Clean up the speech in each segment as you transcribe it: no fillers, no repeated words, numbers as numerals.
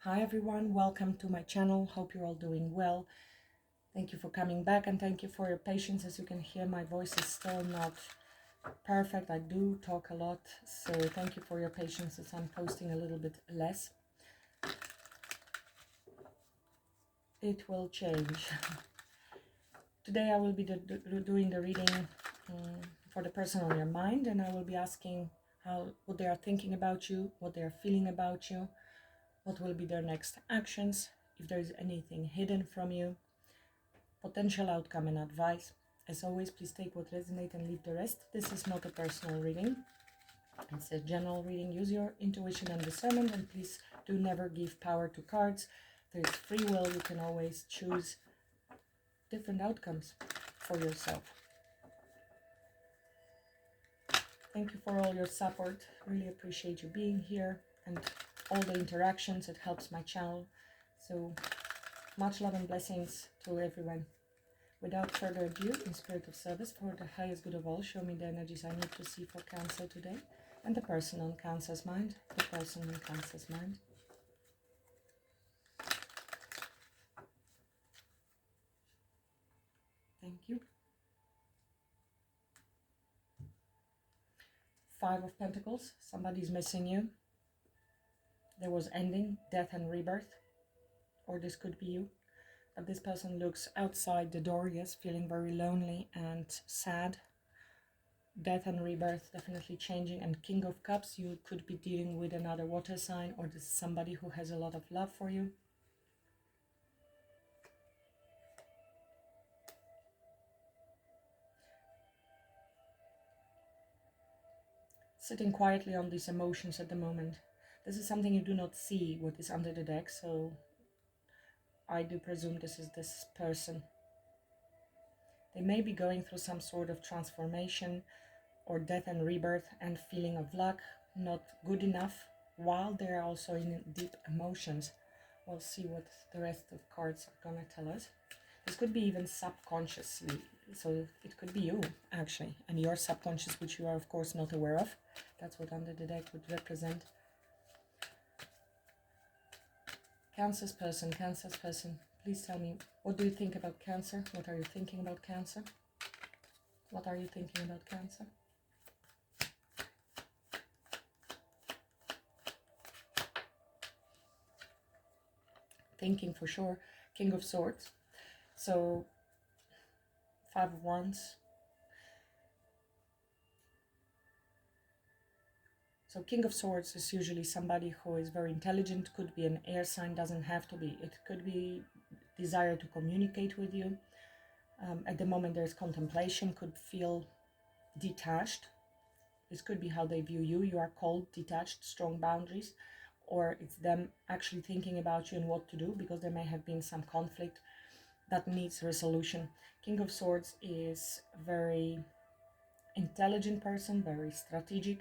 Hi everyone, welcome to my channel. Hope you're all doing well. Thank you for coming back and thank you for your patience. As you can hear, my voice is still not perfect. I do talk a lot, so thank you for your patience as I'm posting a little bit less. It will change. Today I will be doing the reading for the person on your mind, and I will be asking what they are thinking about you, what they are feeling about you, what will be their next actions, if there is anything hidden from you, potential outcome and advice. As always, please take what resonates and leave the rest. This is not a personal reading. It's a general reading. Use your intuition and discernment, and please do never give power to cards. There is free will. You can always choose different outcomes for yourself. Thank you for all your support. Really appreciate you being here and all the interactions. It helps my channel. So much love and blessings to everyone. Without further ado, in spirit of service, for the highest good of all, show me the energies I need to see for Cancer today, and the person on Cancer's mind, the person on Cancer's mind. Thank you. 5 of Pentacles, somebody's missing you. There was ending, death and rebirth, or this could be you. But this person looks outside the door, yes, feeling very lonely and sad. Death and rebirth, definitely changing. And King of Cups, you could be dealing with another water sign, or this is somebody who has a lot of love for you. Sitting quietly on these emotions at the moment. This is something you do not see, what is under the deck, so I do presume this is this person. They may be going through some sort of transformation or death and rebirth and feeling of lack, not good enough, while they're also in deep emotions. We'll see what the rest of cards are gonna tell us. This could be even subconsciously, so it could be you actually, and your subconscious, which you are of course not aware of. That's what under the deck would represent. Cancer's person, please tell me, what do you think about Cancer? What are you thinking about Cancer? What are you thinking about Cancer? Thinking for sure. King of Swords. So 5 of Wands. So King of Swords is usually somebody who is very intelligent, could be an air sign, doesn't have to be. It could be desire to communicate with you. At the moment there's contemplation, could feel detached. This could be how they view you. You are cold, detached, strong boundaries, or it's them actually thinking about you and what to do, because there may have been some conflict that needs resolution. King of Swords is a very intelligent person, very strategic,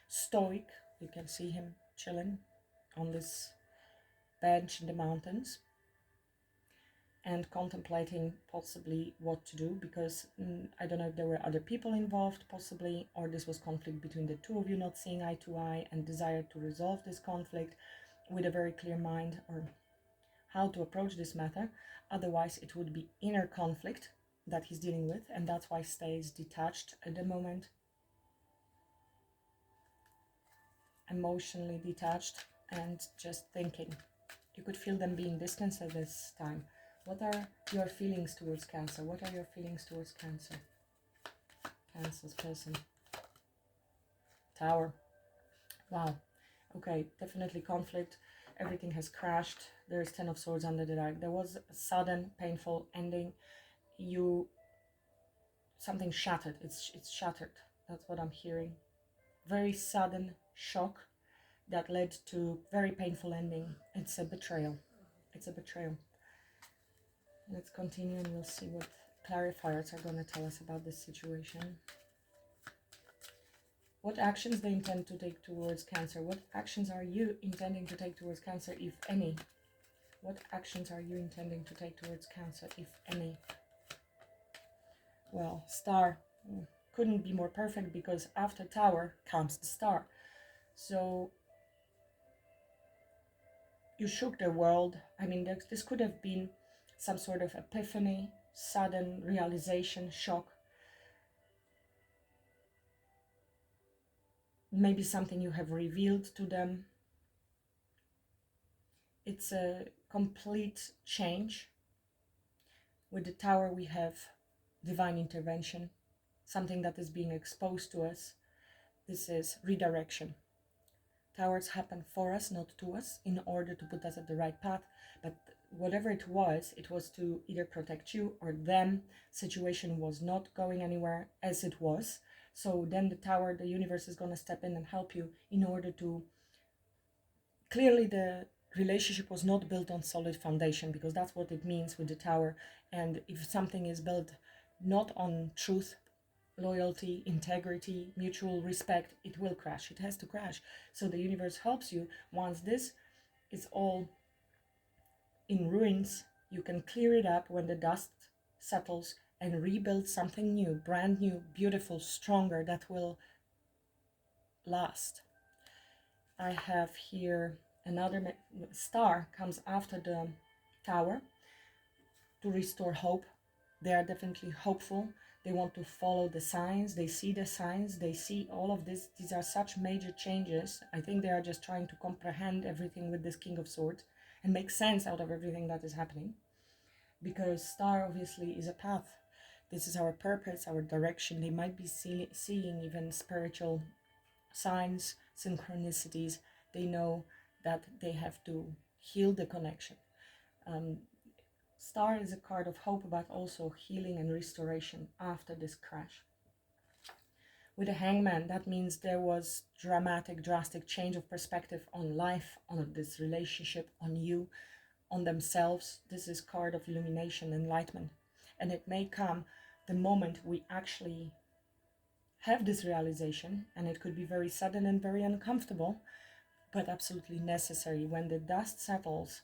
stoic. You can see him chilling on this bench in the mountains and contemplating possibly what to do, because I don't know if there were other people involved possibly, or this was conflict between the two of you, not seeing eye to eye, and desire to resolve this conflict with a very clear mind, or how to approach this matter. Otherwise it would be inner conflict that he's dealing with, and that's why he stays detached at the moment, emotionally detached and just thinking. You could feel them being distant at this time. What are your feelings towards Cancer? What are your feelings towards Cancer? Cancer's person. Tower. Wow. Okay, definitely conflict. Everything has crashed. There's 10 of Swords under the deck. There was a sudden, painful ending. Something shattered. It's shattered. That's what I'm hearing. Very sudden shock that led to very painful ending. It's a betrayal. It's a betrayal. Let's continue and we'll see what clarifiers are going to tell us about this situation. What actions they intend to take towards Cancer? What actions are you intending to take towards Cancer, if any? What actions are you intending to take towards Cancer, if any? Well, Star couldn't be more perfect, because after Tower comes the Star. So you shook the world. I mean, this could have been some sort of epiphany, sudden realization, shock. Maybe something you have revealed to them. It's a complete change. With the Tower, we have divine intervention, something that is being exposed to us. This is redirection. Towers happen for us, not to us, in order to put us at the right path. But whatever it was to either protect you or them. Situation was not going anywhere as it was. So then the Tower, the universe is going to step in and help you in order to... Clearly the relationship was not built on solid foundation, because that's what it means with the Tower. And if something is built not on truth, loyalty, integrity, mutual respect, it will crash. It has to crash. So the universe helps you. Once this is all in ruins, you can clear it up when the dust settles and rebuild something new, brand new, beautiful, stronger, that will last. I have here another star comes after the Tower to restore hope. They are definitely hopeful. They want to follow the signs. They see the signs. They see all of this. These are such major changes. I think they are just trying to comprehend everything with this King of Swords and make sense out of everything that is happening. Because star obviously is a path. This is our purpose, our direction. They might be seeing even spiritual signs, synchronicities. They know that they have to heal the connection. Star is a card of hope, but also healing and restoration after this crash. With a Hangman, that means there was drastic change of perspective on life, on this relationship, on you, on themselves. This is card of illumination, enlightenment. And it may come the moment we actually have this realization, and it could be very sudden and very uncomfortable, but absolutely necessary. When the dust settles,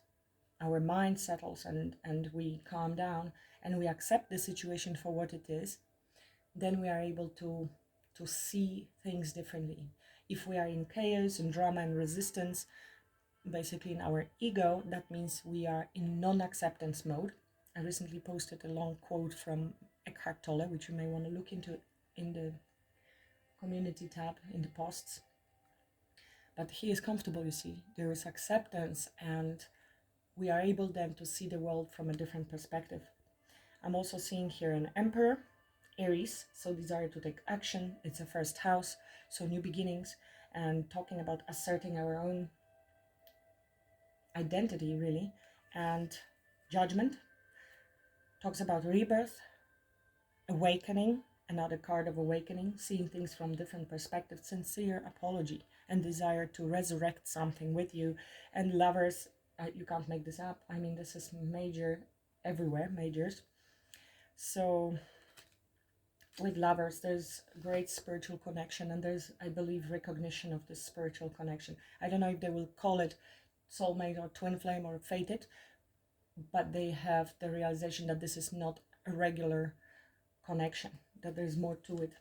our mind settles, and we calm down and we accept the situation for what it is, then we are able to see things differently. If we are in chaos and drama and resistance, basically in our ego, that means we are in non-acceptance mode. I recently posted a long quote from Eckhart Tolle, which you may want to look into in the community tab in the posts. But he is comfortable, you see. There is acceptance, and we are able then to see the world from a different perspective. I'm also seeing here an Emperor, Aries, so desire to take action. It's a first house, so new beginnings, and talking about asserting our own identity, really. And Judgment talks about rebirth, awakening, another card of awakening, seeing things from different perspectives, sincere apology, and desire to resurrect something with you. And Lovers, you can't make this up. I mean, this is major everywhere, majors. So with Lovers, there's great spiritual connection, and there's, I believe, recognition of this spiritual connection. I don't know if they will call it soulmate or twin flame or fated, but they have the realization that this is not a regular connection, that there's more to it.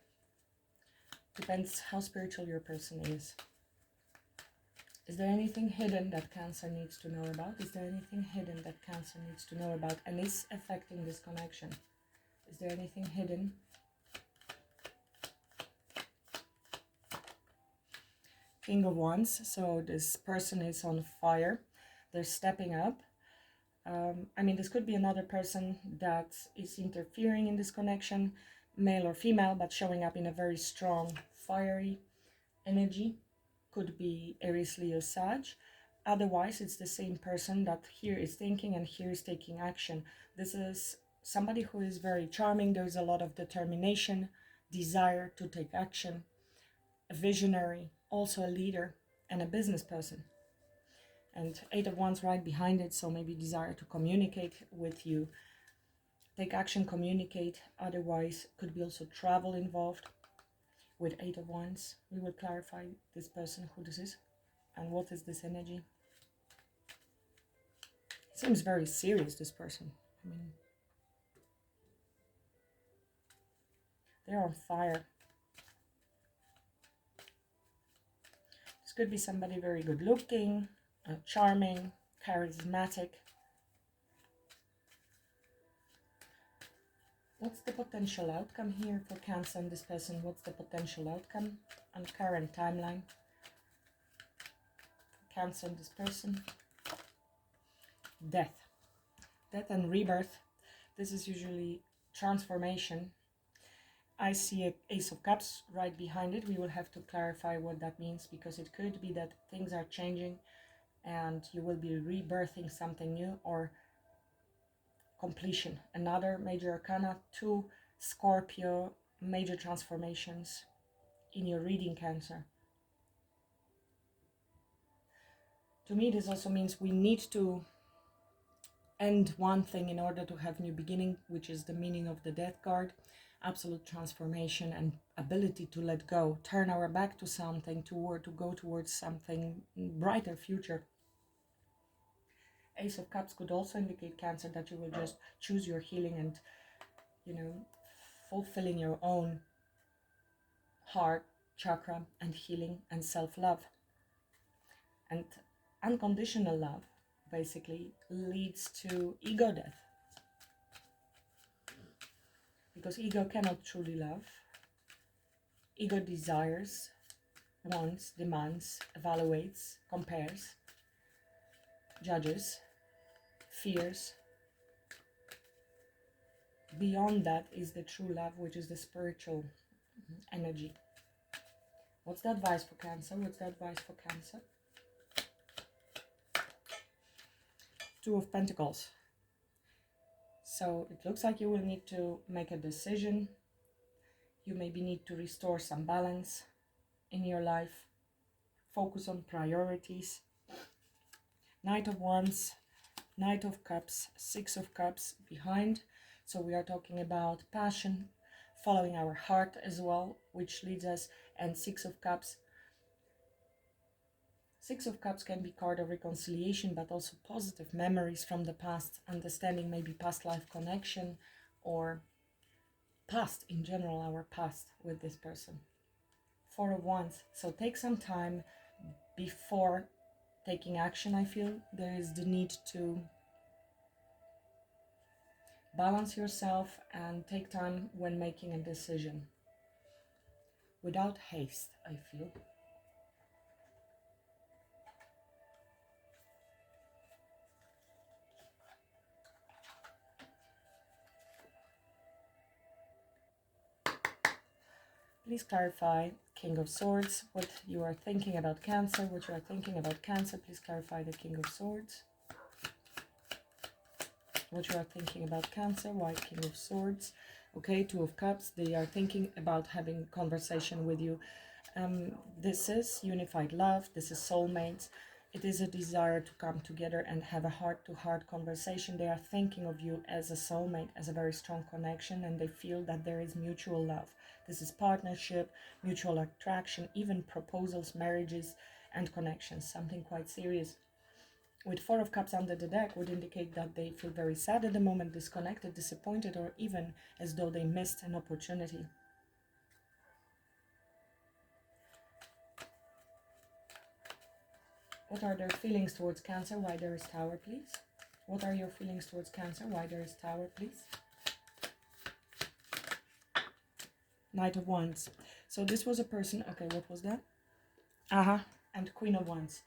Depends how spiritual your person is. Is there anything hidden that Cancer needs to know about? Is there anything hidden that Cancer needs to know about and is affecting this connection? Is there anything hidden? King of Wands. So this person is on fire. They're stepping up. I mean, this could be another person that is interfering in this connection, male or female, but showing up in a very strong, fiery energy. Could be Aries, Leo, Sag. Otherwise, it's the same person that here is thinking and here is taking action. This is somebody who is very charming. There's a lot of determination, desire to take action, a visionary, also a leader, and a business person. And Eight of Wands right behind it, so maybe desire to communicate with you. Take action, communicate. Otherwise, could be also travel involved. With Eight of Wands, we will clarify this person, who this is, and what is this energy. Seems very serious, this person. I mean, they're on fire. This could be somebody very good looking, charming, charismatic. What's the potential outcome here for Cancer and this person? What's the potential outcome on current timeline? Cancer and this person. Death. Death and rebirth. This is usually transformation. I see an Ace of Cups right behind it. We will have to clarify what that means, because it could be that things are changing and you will be rebirthing something new, or completion. Another major arcana, 2 Scorpio, major transformations in your reading, Cancer. To me, this also means we need to end one thing in order to have new beginning, which is the meaning of the Death card. Absolute transformation and ability to let go, turn our back to something, to go towards something brighter future. Ace of Cups could also indicate, Cancer, that you will just choose your healing and, you know, fulfilling your own heart chakra and healing and self-love. And unconditional love basically leads to ego death, because ego cannot truly love. Ego desires, wants, demands, evaluates, compares, judges, fears. Beyond that is the true love, which is the spiritual energy. What's the advice for Cancer? What's the advice for Cancer? 2 of Pentacles. So it looks like you will need to make a decision. You maybe need to restore some balance in your life. Focus on priorities. Knight of Wands, Knight of Cups, 6 of Cups behind. So we are talking about passion, following our heart as well, which leads us, and 6 of Cups. 6 of Cups can be card of reconciliation, but also positive memories from the past, understanding maybe past life connection, or past in general, our past with this person. 4 of Wands. So take some time before taking action. I feel there is the need to balance yourself and take time when making a decision, without haste, I feel. Please clarify, King of Swords, what you are thinking about Cancer, what you are thinking about Cancer. Please clarify the King of Swords. What you are thinking about Cancer, why King of Swords? Okay, 2 of Cups, they are thinking about having conversation with you. This is unified love, this is soulmates. It is a desire to come together and have a heart-to-heart conversation. They are thinking of you as a soulmate, as a very strong connection, and they feel that there is mutual love. This is partnership, mutual attraction, even proposals, marriages, and connections, something quite serious. With 4 of Cups under the deck would indicate that they feel very sad at the moment, disconnected, disappointed, or even as though they missed an opportunity. What are their feelings towards Cancer? Why there is Tower, please? What are your feelings towards Cancer? Why there is Tower, please? Knight of Wands. So this was a person, okay, what was that? And Queen of Wands.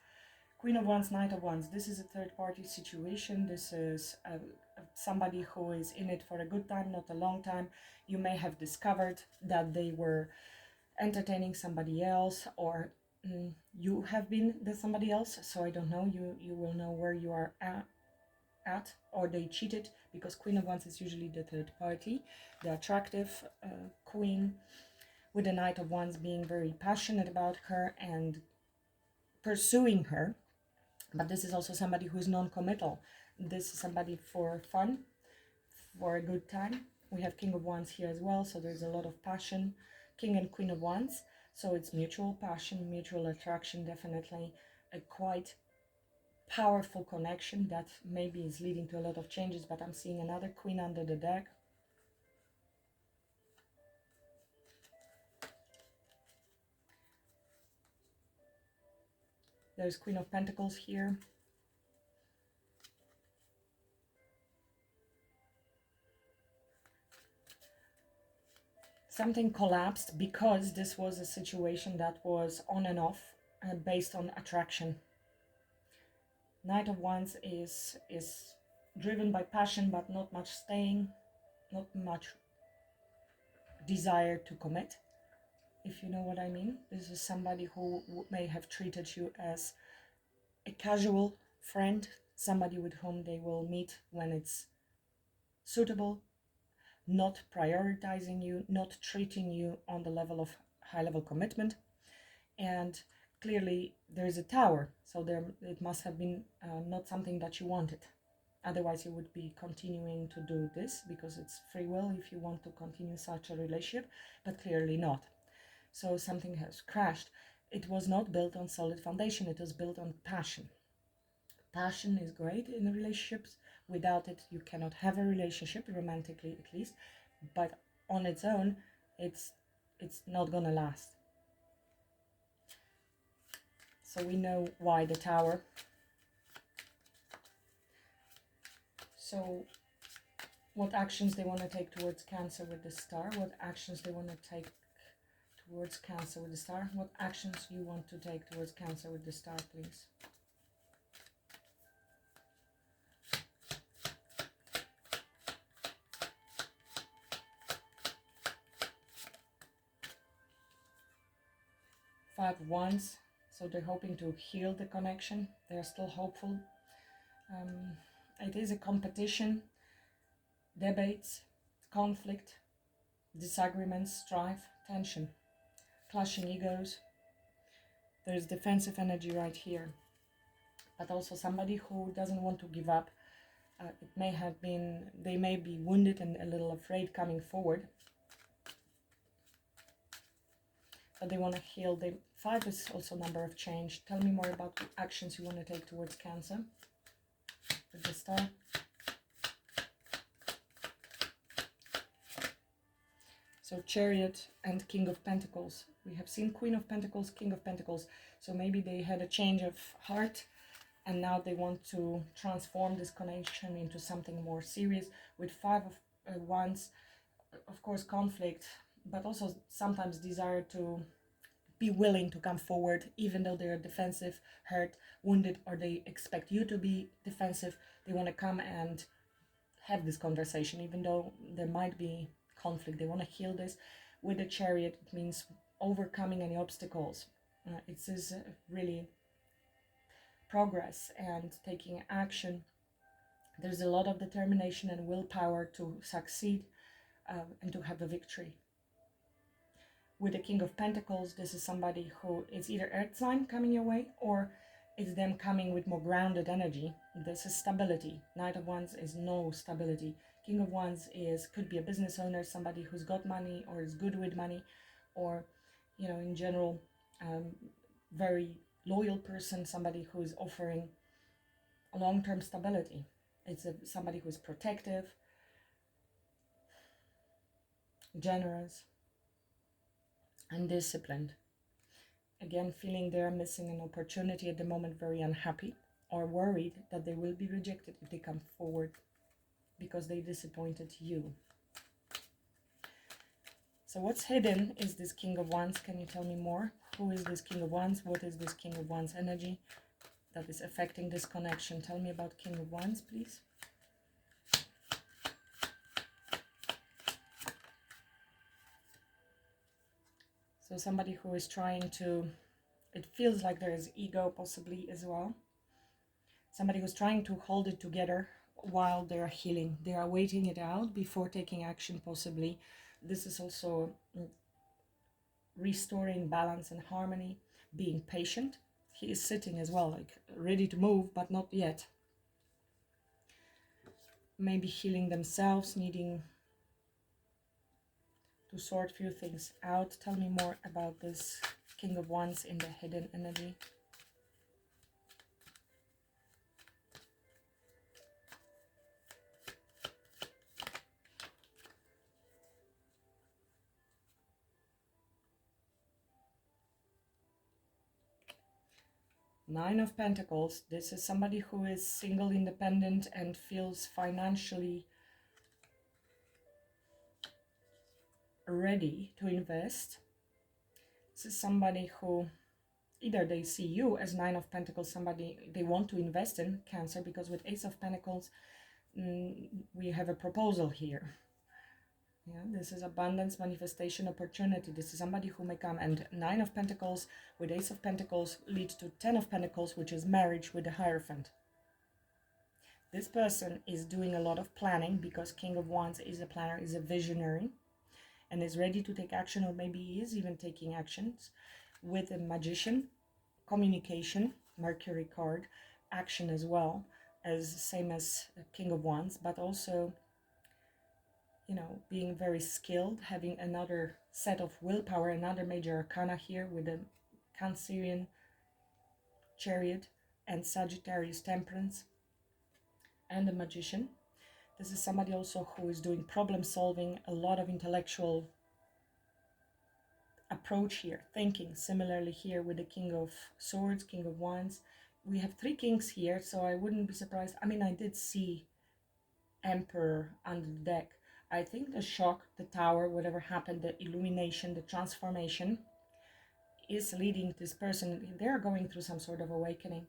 Queen of Wands, Knight of Wands. This is a third-party situation. This is somebody who is in it for a good time, not a long time. You may have discovered that they were entertaining somebody else, or you have been the somebody else. So I don't know. You will know where you are at, or they cheated, because Queen of Wands is usually the third party, the attractive queen, with the Knight of Wands being very passionate about her and pursuing her. But this is also somebody who is non-committal. This is somebody for fun, for a good time. We have King of Wands here as well, so there's a lot of passion. King and Queen of Wands, so it's mutual passion, mutual attraction, definitely a quite powerful connection that maybe is leading to a lot of changes. But I'm seeing another Queen under the deck. There's Queen of Pentacles here. Something collapsed because this was a situation that was on and off, based on attraction. Knight of Wands is driven by passion, but not much staying, not much desire to commit, if you know what I mean. This is somebody who may have treated you as a casual friend, somebody with whom they will meet when it's suitable, not prioritizing you, not treating you on the level of high-level commitment. And clearly there is a tower, so it must have been not something that you wanted. Otherwise you would be continuing to do this, because it's free will if you want to continue such a relationship, but clearly not. So something has crashed. It was not built on solid foundation, it was built on passion. Passion is great in relationships. Without it you cannot have a relationship, romantically at least, but on its own it's not gonna last. So we know why the tower. So what actions they want to take towards Cancer with the star, what actions they want to take towards Cancer with the star, what actions you want to take towards Cancer with the star, please. Five of Wands, so they're hoping to heal the connection, they're still hopeful. It is a competition, debates, conflict, disagreements, strife, tension, clashing egos. There's defensive energy right here, but also somebody who doesn't want to give up. It may have been, they may be wounded and a little afraid coming forward, but they want to heal. Five is also number of change. Tell me more about the actions you want to take towards Cancer with the star. So Chariot and King of Pentacles. We have seen Queen of Pentacles, King of Pentacles. So maybe they had a change of heart and now they want to transform this connection into something more serious. With Five of Wands, of course, conflict, but also sometimes desire to be willing to come forward, even though they're defensive, hurt, wounded, or they expect you to be defensive. They want to come and have this conversation, even though there might be conflict. They want to heal this. With the Chariot, it means overcoming any obstacles. It is really progress and taking action. There's a lot of determination and willpower to succeed and to have a victory. With the King of Pentacles, this is somebody who is either earth sign coming your way, or it's them coming with more grounded energy. This is stability. Knight of Wands is no stability. King of Wands could be a business owner, somebody who's got money or is good with money, or, you know, in general, very loyal person, somebody who is offering long-term stability. It's somebody who is protective, generous, and disciplined. Again, feeling they're missing an opportunity at the moment, very unhappy or worried that they will be rejected if they come forward because they disappointed you. So what's hidden is this King of Wands. Can you tell me more? Who is this King of Wands? What is this King of Wands energy that is affecting this connection? Tell me about King of Wands, please. So somebody who is trying to, it feels like there is ego possibly as well. Somebody who's trying to hold it together while they're healing. They are waiting it out before taking action possibly. This is also restoring balance and harmony, being patient. He is sitting as well, like ready to move, but not yet. Maybe healing themselves, needing to sort few things out. Tell me more about this King of Wands in the hidden energy. Nine of Pentacles. This is somebody who is single, independent, and feels financially ready to invest. This is somebody who either they see you as Nine of Pentacles, somebody they want to invest in, Cancer, because with Ace of Pentacles, we have a proposal here. Yeah, this is abundance, manifestation, opportunity. This is somebody who may come, and Nine of Pentacles with Ace of Pentacles leads to Ten of Pentacles, which is marriage with the Hierophant. This person is doing a lot of planning because King of Wands is a planner, is a visionary, and is ready to take action, or maybe he is even taking actions. With a Magician, communication, Mercury card, action as well, as same as King of Wands, but also, you know, being very skilled, having another set of willpower, another major arcana here with the Cancerian Chariot and Sagittarius Temperance and the Magician. This is somebody also who is doing problem solving, a lot of intellectual approach here, thinking. Similarly here with the King of Swords, King of Wands. We have three kings here, so I wouldn't be surprised. I mean, I did see Emperor under the deck. I think the shock, the tower, whatever happened, the illumination, the transformation is leading this person. They're going through some sort of awakening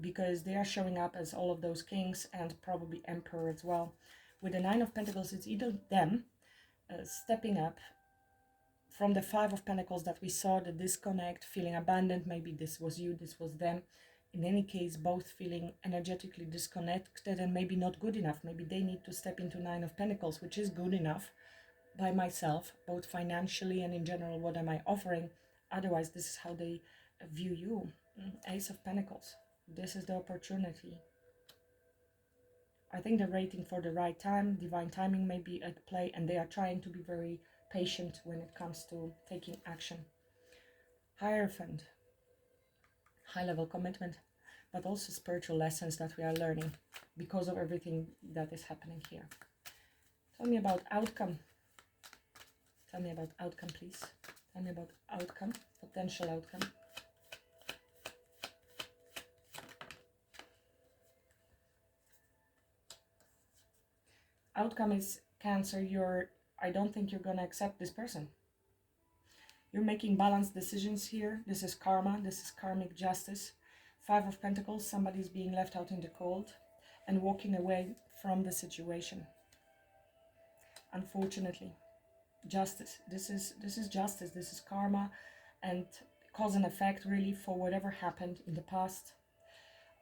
because they are showing up as all of those kings and probably Emperor as well. With the Nine of Pentacles, it's either them stepping up from the Five of Pentacles that we saw, the disconnect, feeling abandoned. Maybe this was you, this was them. In any case, both feeling energetically disconnected and maybe not good enough. Maybe they need to step into Nine of Pentacles, which is good enough by myself, both financially and in general. What am I offering? Otherwise, this is how they view you. Ace of Pentacles. This is the opportunity. I think they're waiting for the right time. Divine timing may be at play, and they are trying to be very patient when it comes to taking action. Hierophant. High-level commitment, but also spiritual lessons that we are learning because of everything that is happening here. Tell me about outcome. Tell me about outcome, please. Tell me about outcome, potential outcome. Outcome is Cancer. I don't think you're going to accept this person. You're making balanced decisions here. This is karma. This is karmic justice. Five of Pentacles. Somebody's being left out in the cold and walking away from the situation. Unfortunately, justice. This is justice. This is karma and cause and effect really for whatever happened in the past.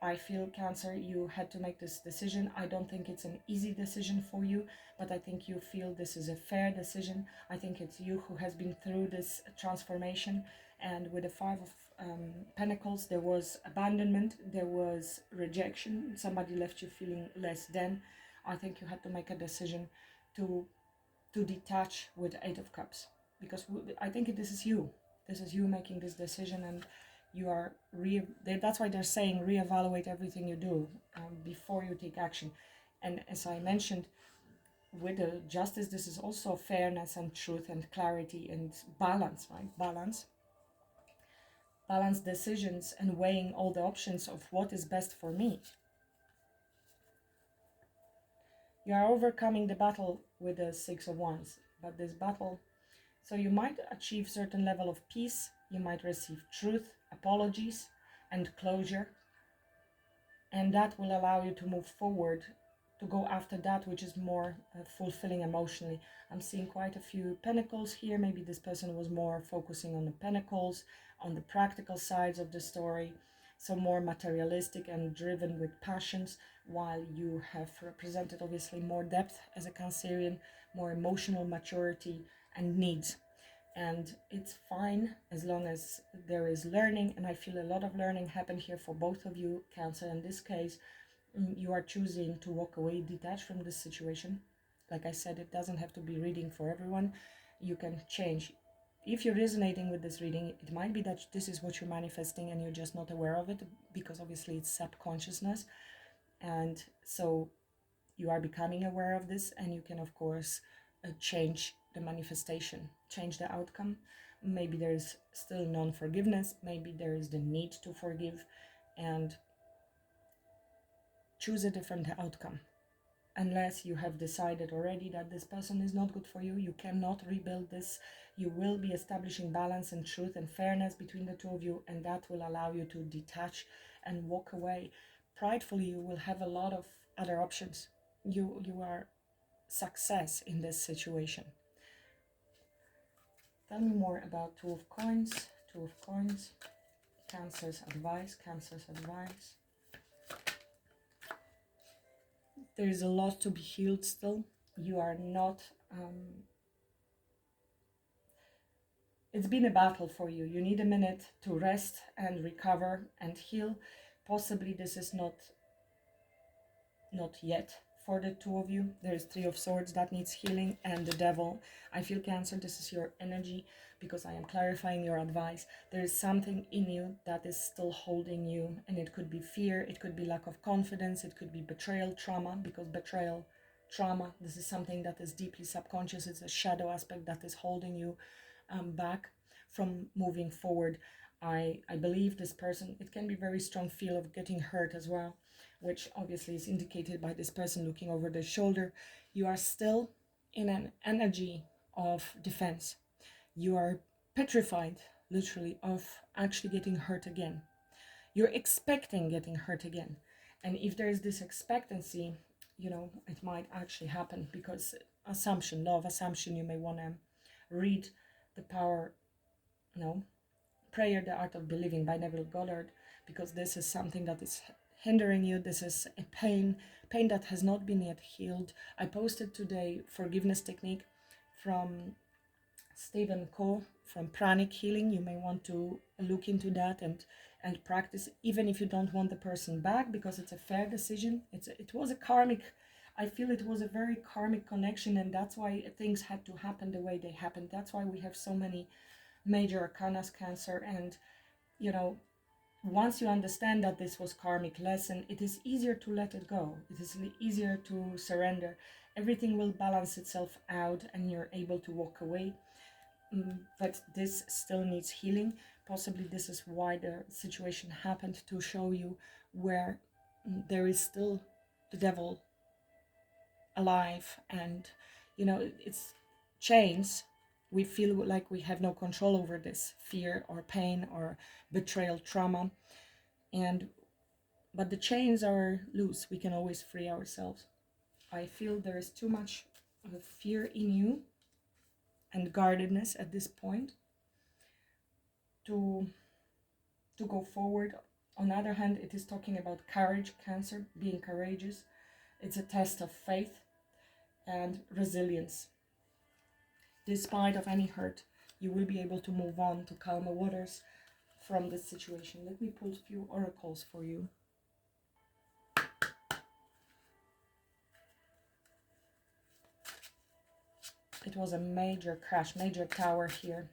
I feel, Cancer, you had to make this decision. I don't think it's an easy decision for you, but I think you feel this is a fair decision. I think it's you who has been through this transformation. And with the Five of Pentacles, there was abandonment, there was rejection. Somebody left you feeling less than. I think you had to make a decision to detach with the Eight of Cups. Because I think this is you. This is you making this decision, and you are that's why they're saying reevaluate everything you do before you take action. And as I mentioned, with the justice, this is also fairness and truth and clarity and balance, right? Balance decisions and weighing all the options of what is best for me. You are overcoming the battle with the Six of Wands, but this battle, so you might achieve certain level of peace, you might receive truth, apologies and closure, and that will allow you to move forward, to go after that which is more fulfilling emotionally. I'm seeing quite a few pentacles here. Maybe this person was more focusing on the pentacles, on the practical sides of the story, so more materialistic and driven with passions, while you have represented obviously more depth as a Cancerian, more emotional maturity and needs. And it's fine as long as there is learning, and I feel a lot of learning happened here for both of you, Cancer. In this case, you are choosing to walk away, detach from this situation. Like I said, it doesn't have to be reading for everyone. You can change. If you're resonating with this reading, it might be that this is what you're manifesting and you're just not aware of it, because obviously it's subconsciousness. And so you are becoming aware of this, and you can of course change the manifestation, change the outcome. Maybe there is still non-forgiveness, maybe there is the need to forgive, and choose a different outcome. unless you have decided already that this person is not good for you. You cannot rebuild this. You will be establishing balance and truth and fairness between the two of you, and that will allow you to detach and walk away. Pridefully, you will have a lot of other options. You are success in this situation. Tell me more about Two of Coins. Two of Coins. Cancer's advice. Cancer's advice. There is a lot to be healed still. You are not... it's been a battle for you. You need a minute to rest and recover and heal. Possibly this is not yet for the two of you. There is Three of Swords that needs healing, and the Devil. I feel, Cancer, this is your energy, because I am clarifying your advice. There is something in you that is still holding you, and it could be fear, it could be lack of confidence, it could be betrayal, trauma, because betrayal, trauma, this is something that is deeply subconscious. It's a shadow aspect that is holding you back from moving forward. I believe this person, it can be very strong feel of getting hurt as well, which obviously is indicated by this person looking over their shoulder. You are still in an energy of defense. You are petrified, literally, of actually getting hurt again. You're expecting getting hurt again. And if there is this expectancy, you know, it might actually happen, because assumption, law of assumption, you may want to read The Power, Prayer, The Art of Believing by Neville Goddard, because this is something that is hindering you. This is a pain that has not been yet healed. I posted today forgiveness technique from Stephen Coe from Pranic Healing. You may want to look into that and practice, even if you don't want the person back, because it's a fair decision. It was a karmic, I feel it was a very karmic connection, and that's why things had to happen the way they happened. That's why we have so many major arcanas, Cancer. And you know, once you understand that this was karmic lesson, it is easier to let it go. It is easier to surrender. Everything will balance itself out and you're able to walk away. But this still needs healing. Possibly this is why the situation happened, to show you where there is still the devil alive. And you know, it's chains. We feel like we have no control over this fear or pain or betrayal, trauma, but the chains are loose. We can always free ourselves. I feel there is too much of fear in you and guardedness at this point to go forward. On the other hand, it is talking about courage, Cancer, being courageous. It's a test of faith and resilience. Despite of any hurt, you will be able to move on to calmer waters from this situation. Let me pull a few oracles for you. It was a major crash, major tower here.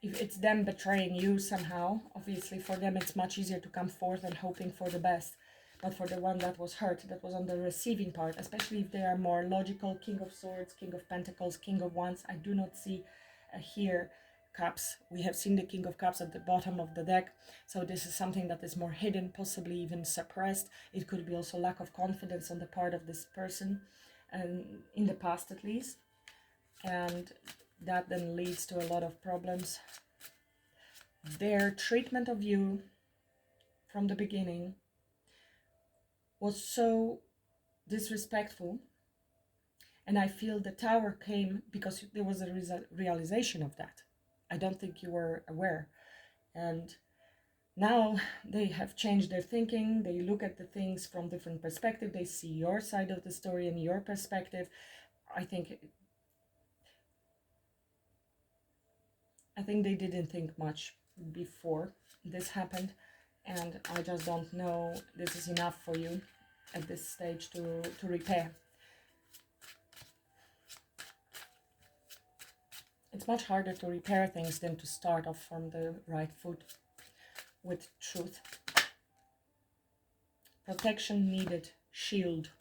If it's them betraying you somehow, obviously for them it's much easier to come forth and hoping for the best. But for the one that was hurt, that was on the receiving part, especially if they are more logical, King of Swords, King of Pentacles, King of Wands, I do not see here Cups. We have seen the King of Cups at the bottom of the deck, so this is something that is more hidden, possibly even suppressed. It could be also lack of confidence on the part of this person, and in the past at least, and that then leads to a lot of problems. Their treatment of you from the beginning was so disrespectful, and I feel the tower came because there was a realization of that. I don't think you were aware, and now they have changed their thinking. They look at the things from different perspective. They see your side of the story and your perspective. I think they didn't think much before this happened, and I just don't know this is enough for you at this stage to repair. It's much harder to repair things than to start off from the right foot with truth. Protection needed, shield.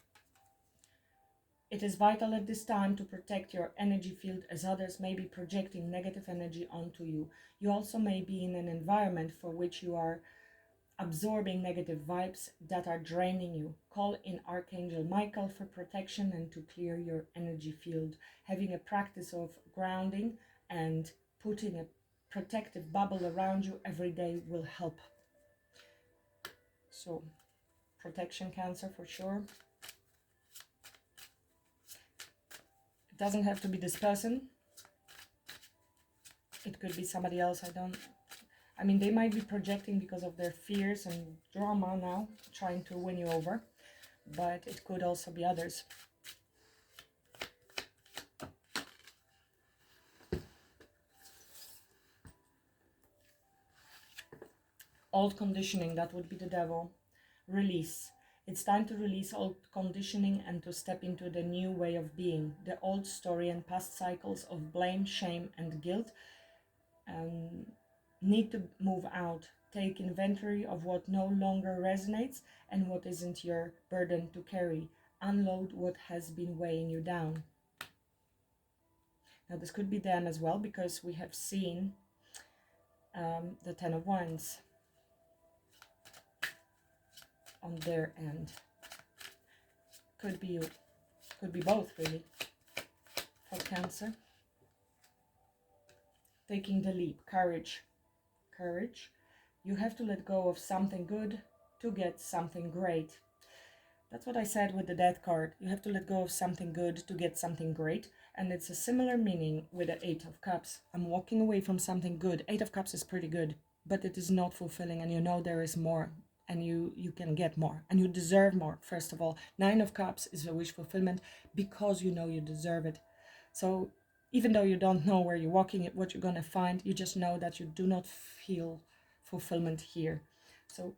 It is vital at this time to protect your energy field, as others may be projecting negative energy onto you. You also may be in an environment for which you are absorbing negative vibes that are draining you. Call in Archangel Michael for protection and to clear your energy field. Having a practice of grounding and putting a protective bubble around you every day will help. So, protection, Cancer, for sure. It doesn't have to be this person. It could be somebody else. I mean, they might be projecting because of their fears and drama now, trying to win you over. But it could also be others. Old conditioning, that would be the devil. Release. It's time to release old conditioning and to step into the new way of being. The old story and past cycles of blame, shame, and guilt need to move out. Take inventory of what no longer resonates and what isn't your burden to carry. Unload what has been weighing you down. Now, this could be them as well, because we have seen the Ten of Wands on their end. Could be you. Could be both, really, for Cancer. Taking the leap. Courage. Courage. You have to let go of something good to get something great. That's what I said with the Death card. You have to let go of something good to get something great. And it's a similar meaning with the Eight of Cups. I'm walking away from something good. Eight of Cups is pretty good, but it is not fulfilling, and you know there is more, and you can get more, and you deserve more, first of all. Nine of Cups is a wish fulfillment because you know you deserve it. So even though you don't know where you're walking, what you're going to find, you just know that you do not feel fulfillment here. So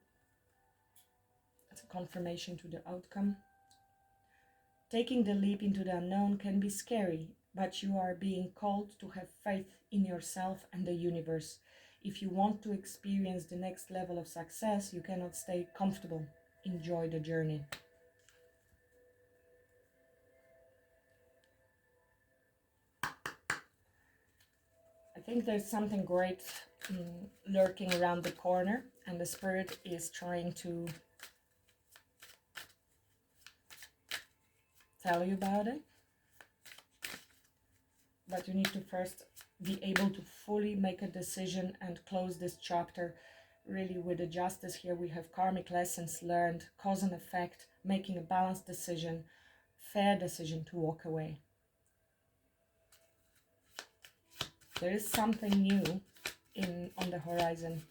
it's a confirmation to the outcome. Taking the leap into the unknown can be scary, but you are being called to have faith in yourself and the universe. If you want to experience the next level of success, you cannot stay comfortable. Enjoy the journey. I think there's something great lurking around the corner, and the spirit is trying to tell you about it. But you need to first be able to fully make a decision and close this chapter. Really, with the Justice here, we have karmic lessons learned, cause and effect, making a balanced decision, fair decision to walk away. There is something new on the horizon.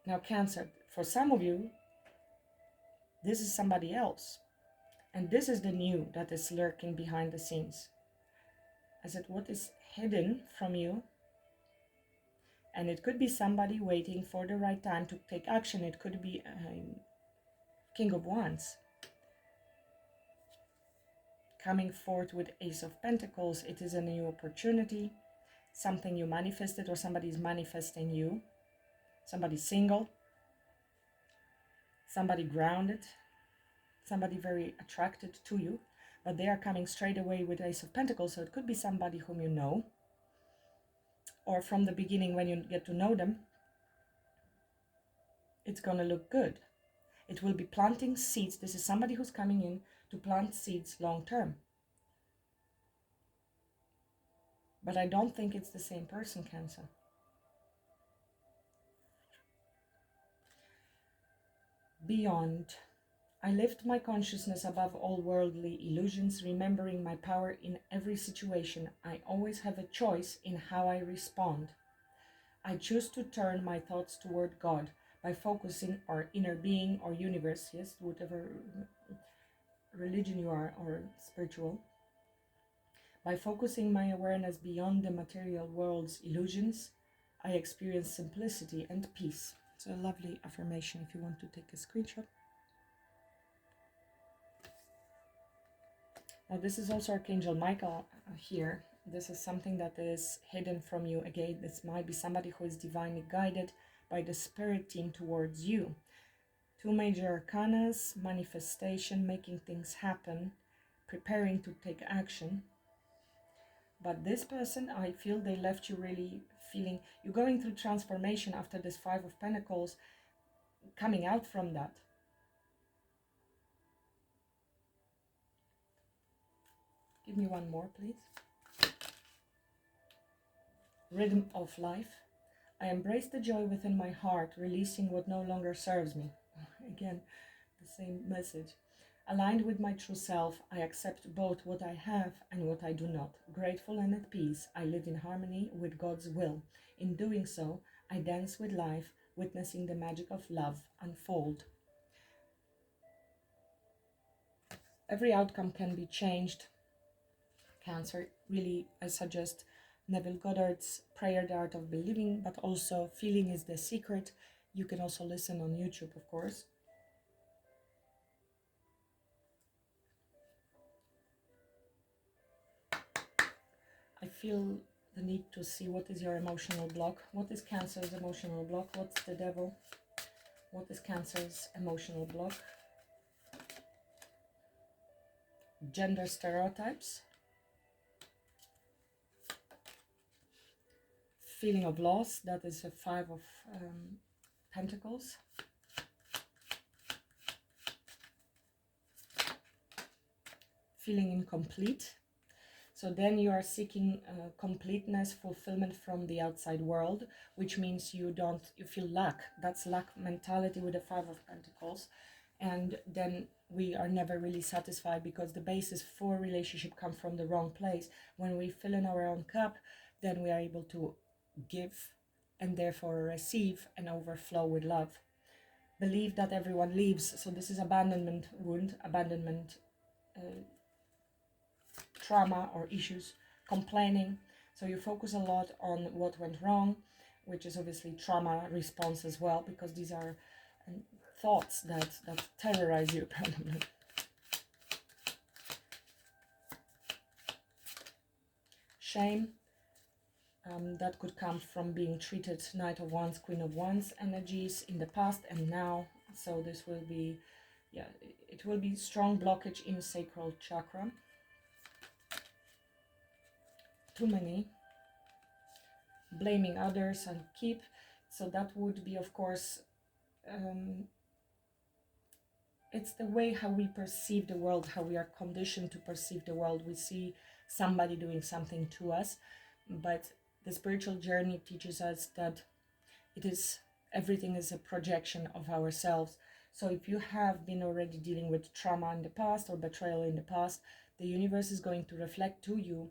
Now, Cancer, for some of you, this is somebody else. And this is the new that is lurking behind the scenes. I said, what is hidden from you? And it could be somebody waiting for the right time to take action. It could be King of Wands. Coming forth with Ace of Pentacles, it is a new opportunity. Something you manifested, or somebody is manifesting you. Somebody single. Somebody grounded. Somebody very attracted to you. But they are coming straight away with Ace of Pentacles. So it could be somebody whom you know. Or from the beginning when you get to know them. It's going to look good. It will be planting seeds. This is somebody who's coming in to plant seeds long term. But I don't think it's the same person, Cancer. Beyond. I lift my consciousness above all worldly illusions, remembering my power in every situation. I always have a choice in how I respond. I choose to turn my thoughts toward God by focusing our inner being or universe, yes, whatever religion you are or spiritual. By focusing my awareness beyond the material world's illusions, I experience simplicity and peace. It's a lovely affirmation if you want to take a screenshot. Now this is also Archangel Michael here. This is something that is hidden from you. Again, this might be somebody who is divinely guided by the spirit team towards you. Two major arcanas, manifestation, making things happen, preparing to take action. But this person, I feel they left you really feeling you're going through transformation after this Five of Pentacles, coming out from that. Give me one more, please. Rhythm of life. I embrace the joy within my heart, releasing what no longer serves me. Again, the same message. Aligned with my true self, I accept both what I have and what I do not. Grateful and at peace, I live in harmony with God's will. In doing so, I dance with life, witnessing the magic of love unfold. Every outcome can be changed. Cancer, really, I suggest Neville Goddard's Prayer, the Art of Believing, but also Feeling is the Secret. You can also listen on YouTube, of course. I feel the need to see what is your emotional block. What is Cancer's emotional block? What's the devil? What is Cancer's emotional block? Gender stereotypes. Feeling of loss, that is a Five of Pentacles. Feeling incomplete. So then you are seeking completeness, fulfillment from the outside world, which means you feel lack. That's lack mentality with the Five of Pentacles. And then we are never really satisfied because the basis for relationship comes from the wrong place. When we fill in our own cup, then we are able to give and therefore receive and overflow with love. Believe that everyone leaves. So this is abandonment wound, abandonment trauma or issues, complaining. So you focus a lot on what went wrong, which is obviously trauma response as well, because these are thoughts that terrorize you. Shame. That could come from being treated Knight of Wands, Queen of Wands energies in the past and now. So this will be, yeah, it will be strong blockage in sacral chakra. Too many. Blaming others and keep. So that would be, of course, it's the way how we perceive the world, how we are conditioned to perceive the world. We see somebody doing something to us, but the spiritual journey teaches us that everything is a projection of ourselves. So if you have been already dealing with trauma in the past or betrayal in the past, the universe is going to reflect to you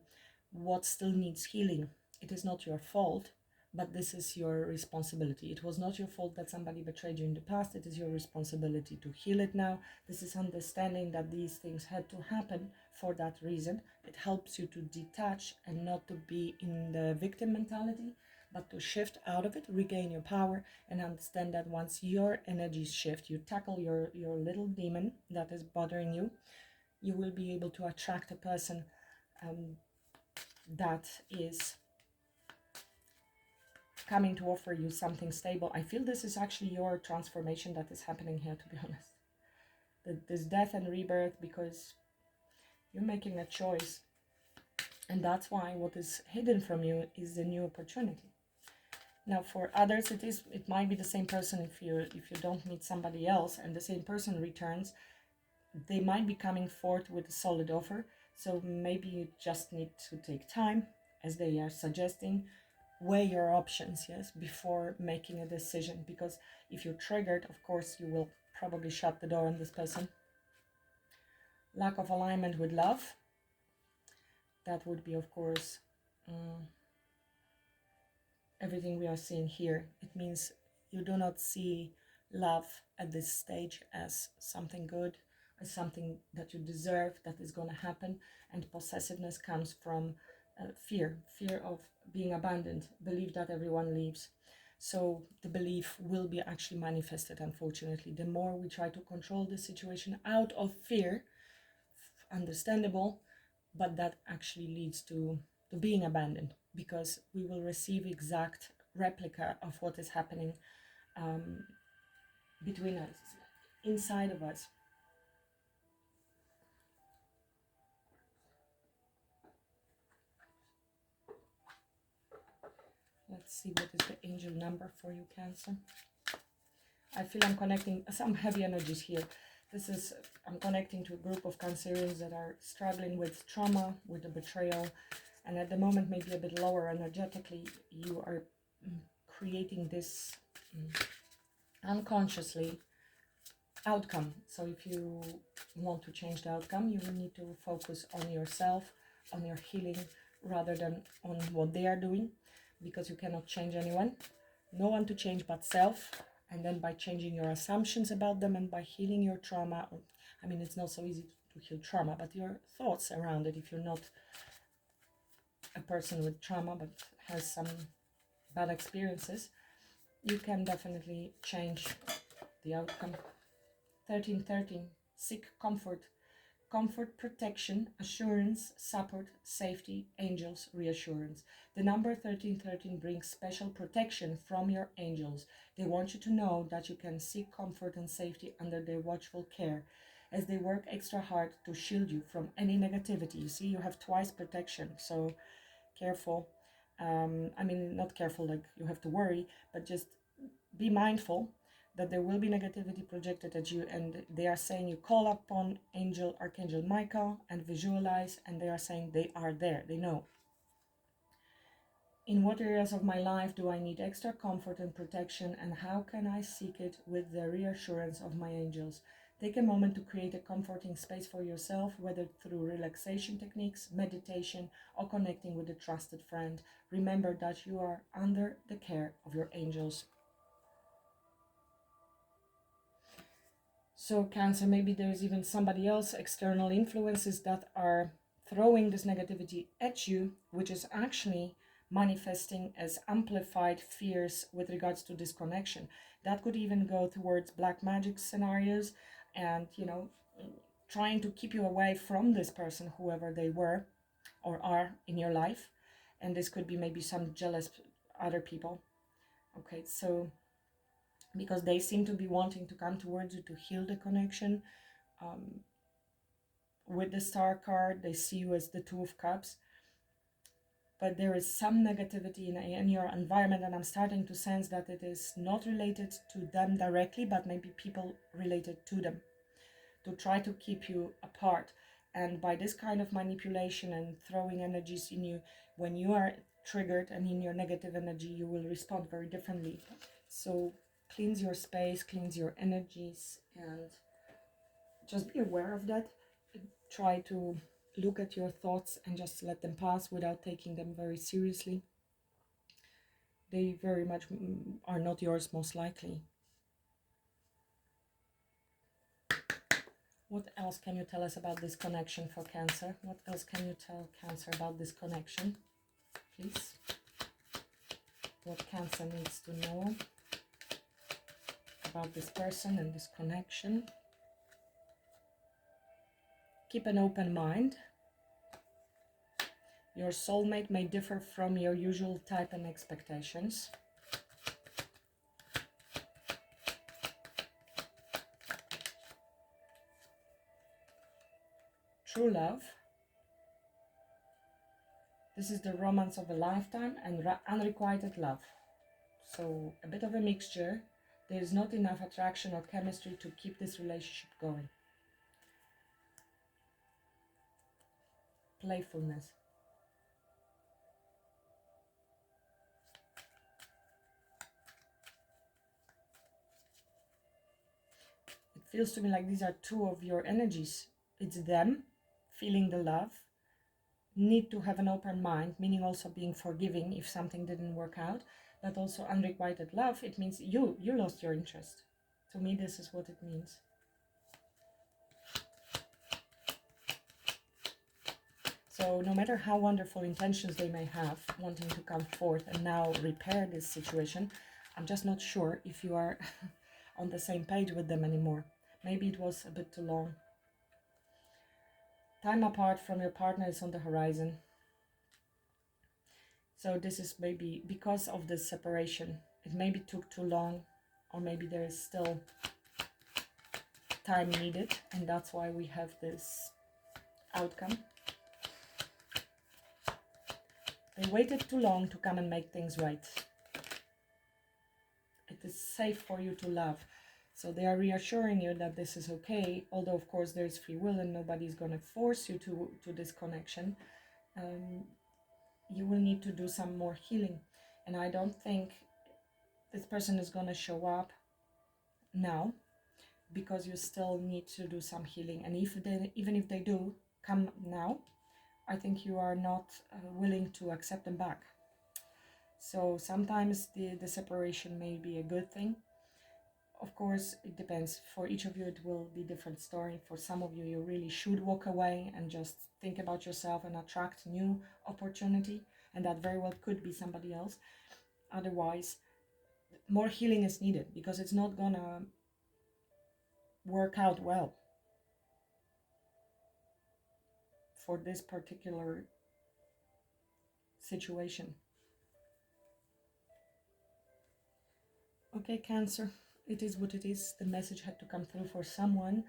what still needs healing. It is not your fault, but this is your responsibility. It was not your fault that somebody betrayed you in the past. It is your responsibility to heal it now. This is understanding that these things had to happen for that reason. It helps you to detach and not to be in the victim mentality, but to shift out of it, regain your power, and understand that once your energies shift, you tackle your little demon that is bothering you, you will be able to attract a person that is coming to offer you something stable. I feel this is actually your transformation that is happening here, to be honest. This death and rebirth, because you're making a choice. And that's why what is hidden from you is the new opportunity. Now for others, it might be the same person. If you don't meet somebody else and the same person returns, they might be coming forth with a solid offer. So maybe you just need to take time, as they are suggesting. Weigh your options, yes, before making a decision, because if you're triggered, of course, you will probably shut the door on this person. Lack of alignment with love. That would be, of course, everything we are seeing here. It means you do not see love at this stage as something good, as something that you deserve, that is going to happen. And possessiveness comes from fear of being abandoned, belief that everyone leaves. So the belief will be actually manifested, unfortunately. The more we try to control the situation out of fear, understandable, but that actually leads to being abandoned, because we will receive exact replica of what is happening between us, inside of us. Let's see what is the angel number for you, Cancer. I feel I'm connecting some heavy energies here. I'm connecting to a group of Cancerians that are struggling with trauma, with a betrayal, and at the moment maybe a bit lower energetically. You are creating this unconsciously outcome. So if you want to change the outcome, you will need to focus on yourself, on your healing, rather than on what they are doing, because you cannot change anyone. No one to change but self. And then by changing your assumptions about them and by healing your trauma, I mean, it's not so easy to heal trauma, but your thoughts around it, if you're not a person with trauma but has some bad experiences, you can definitely change the outcome. 1313, seek comfort. Comfort, protection, assurance, support, safety, angels, reassurance. The number 1313 brings special protection from your angels. They want you to know that you can seek comfort and safety under their watchful care, as they work extra hard to shield you from any negativity. You see, you have twice protection, so careful. I mean, not careful like you have to worry, but just be mindful that there will be negativity projected at you, and they are saying you call upon Archangel Michael and visualize, and they are saying they are there, they know. In what areas of my life do I need extra comfort and protection, and how can I seek it with the reassurance of my angels? Take a moment to create a comforting space for yourself, whether through relaxation techniques, meditation, or connecting with a trusted friend. Remember that you are under the care of your angels. So Cancer, maybe there's even somebody else, external influences that are throwing this negativity at you, which is actually manifesting as amplified fears with regards to disconnection. That could even go towards black magic scenarios and, trying to keep you away from this person, whoever they were or are in your life. And this could be maybe some jealous other people. Okay, so because they seem to be wanting to come towards you to heal the connection. With the Star card, they see you as the Two of Cups, but there is some negativity in your environment, and I'm starting to sense that it is not related to them directly, but maybe people related to them, to try to keep you apart. And by this kind of manipulation and throwing energies in you, when you are triggered and in your negative energy, you will respond very differently. So cleanse your space, cleanse your energies, and just be aware of that. Try to look at your thoughts and just let them pass without taking them very seriously. They very much are not yours, most likely. What else can you tell us about this connection for Cancer? What else can you tell Cancer about this connection, please? What Cancer needs to know about this person and this connection. Keep an open mind. Your soulmate may differ from your usual type and expectations. True love. This is the romance of a lifetime and unrequited love. So a bit of a mixture. There is not enough attraction or chemistry to keep this relationship going. Playfulness. It feels to me like these are two of your energies. It's them feeling the love, need to have an open mind, meaning also being forgiving if something didn't work out, but also unrequited love. It means you lost your interest. To me, this is what it means. So no matter how wonderful intentions they may have, wanting to come forth and now repair this situation, I'm just not sure if you are on the same page with them anymore. Maybe it was a bit too long. Time apart from your partner is on the horizon. So this is maybe because of the separation. It maybe took too long, or maybe there is still time needed, and that's why we have this outcome. They waited too long to come and make things right. It is safe for you to love. So they are reassuring you that this is okay, although of course there's free will and nobody's going to force you to this connection. You will need to do some more healing. And I don't think this person is going to show up now, because you still need to do some healing. And even if they do come now, I think you are not willing to accept them back. So sometimes the separation may be a good thing. Of course, it depends. For each of you, it will be a different story. For some of you, you really should walk away and just think about yourself and attract new opportunity. And that very well could be somebody else. Otherwise, more healing is needed, because it's not gonna work out well for this particular situation. Okay, Cancer, it is what it is. The message had to come through for someone,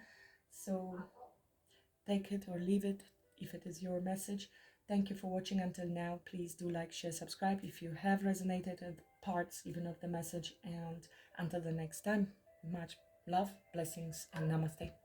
so take it or leave it if it is your message. Thank you for watching until now. Please do like, share, subscribe if you have resonated with parts even of the message. And until the next time, much love, blessings, and namaste.